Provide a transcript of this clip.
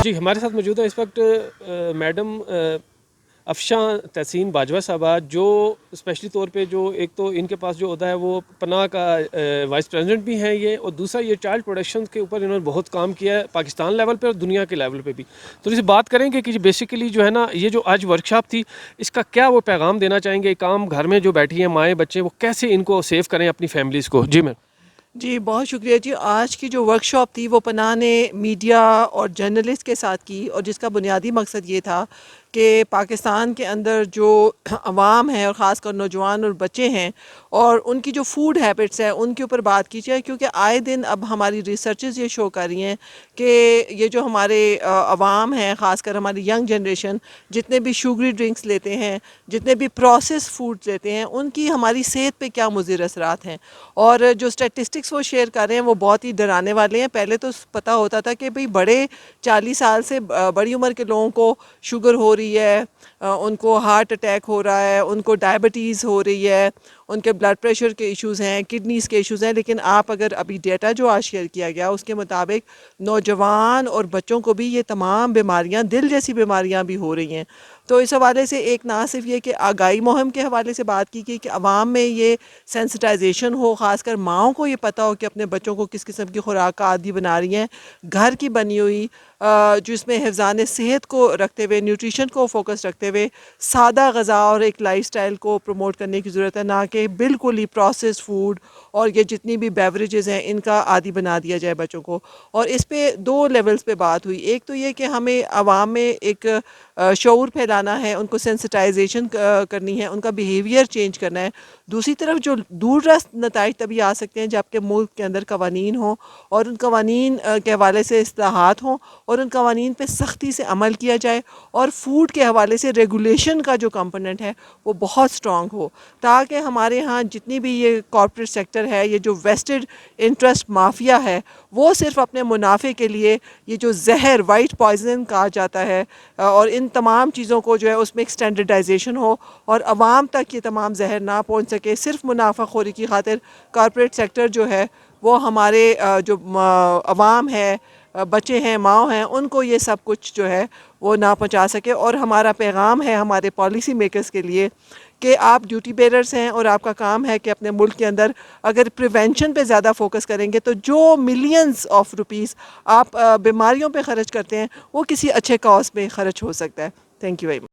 जी, हमारे साथ मौजूद है इस वक्त मैडम अफशा तहसीन बाजवा साहबा, जो स्पेशली तौर पे जो एक तो इनके पास जो होता है वो पनाह का वाइस प्रेसिडेंट भी हैं ये, और दूसरा ये चाइल्ड प्रोटेक्शन के ऊपर इन्होंने बहुत काम किया है पाकिस्तान लेवल पे और दुनिया के लेवल पे भी। तो इसे बात करेंगे कि बेसिकली जो है ना, ये जो आज वर्कशॉप थी इसका क्या वो पैगाम देना चाहेंगे, काम घर में जो बैठी हैं माएँ बच्चे, वो कैसे इनको सेव करें अपनी फैमिलीज़ को। जी मैम। जी, बहुत शुक्रिया जी। आज की जो वर्कशॉप थी वो पनाह ने मीडिया और जर्नलिस्ट के साथ की, और जिसका बुनियादी मकसद ये था कि पाकिस्तान के अंदर जो अवाम है और ख़ासकर नौजवान और बच्चे हैं और उनकी जो फूड हैबिट्स है उनके ऊपर बात की जाए, क्योंकि आए दिन अब हमारी रिसर्चेस ये शो कर रही हैं कि ये जो हमारे अवाम हैं, ख़ासकर हमारी यंग जनरेशन, जितने भी शुगरी ड्रिंक्स लेते हैं, जितने भी प्रोसेस फूड्स लेते हैं, उनकी हमारी सेहत पे क्या मुज़िर असरात हैं। और जो स्टैटिस्टिक्स वो शेयर कर रहे हैं वो बहुत ही डराने वाले हैं। पहले तो पता होता था कि भाई बड़े 40 साल से बड़ी उम्र के लोगों को शुगर हो रही है, उनको हार्ट अटैक हो रहा है, उनको डायबिटीज़ हो रही है, उनके ब्लड प्रेशर के इश्यूज़ हैं, किडनीज़ के इश्यूज़ हैं। लेकिन आप अगर अभी डेटा जो आज शेयर किया गया उसके मुताबिक नौजवान और बच्चों को भी ये तमाम बीमारियां, दिल जैसी बीमारियां भी हो रही हैं। तो इस हवाले से एक ना सिर्फ ये कि आगाही मुहिम के हवाले से बात की कि आवाम में ये सेंसिटाइजेशन हो, ख़ासकर माओं को ये पता हो कि अपने बच्चों को किस किस्म की खुराक का आदी बना रही हैं, घर की बनी हुई, जो इसमें हिफ्ज़ान सेहत को रखते हुए, न्यूट्रिशन को फोकस रखते हुए सादा ग़ज़ा और एक लाइफस्टाइल को प्रमोट करने की ज़रूरत है, ना कि बिल्कुल ही प्रोसेस फूड और ये जितनी भी बेवरेजेस हैं इनका आदी बना दिया जाए बच्चों को। और इस पे दो लेवल्स पे बात हुई। एक तो ये कि हमें आवाम में एक शऊर फैलाना है, उनको सेंसिटाइजेशन करनी है, उनका बिहेवियर चेंज करना है। दूसरी तरफ जो दूरदस्त नताइज तभी आ सकते हैं जबकि मुल्क के अंदर कवानीन हो और उन कवानीन के हवाले से इस्लाहात हों और उन कवानीन पे सख्ती से अमल किया जाए, और फूड के हवाले से रेगुलेशन का जो कंपोनेंट है वो बहुत स्ट्रॉन्ग हो, ताकि हमारे यहाँ जितनी भी ये कॉर्पोरेट सेक्टर है, ये जो वेस्टेड इंटरेस्ट माफिया है, वो सिर्फ अपने मुनाफे के लिए ये जो जहर, वाइट पॉइजन कहा जाता है, और इन तमाम चीज़ों को जो है उसमें एक स्टैंडर्डाइजेशन हो और आवाम तक ये तमाम जहर ना पहुँच सके, सिर्फ मुनाफाखोरी की खातिर कॉर्पोरेट सेक्टर जो है वो हमारे जो अवाम है, बच्चे हैं, माँ हैं, उनको ये सब कुछ जो है वो ना पहुंचा सके। और हमारा पैगाम है हमारे पॉलिसी मेकर्स के लिए कि आप ड्यूटी बेरर्स हैं और आपका काम है कि अपने मुल्क के अंदर अगर प्रिवेंशन पे ज़्यादा फोकस करेंगे तो जो मिलियंस ऑफ रुपीस आप बीमारियों पे खर्च करते हैं वो किसी अच्छे कॉज पे खर्च हो सकता है। Thank you very much.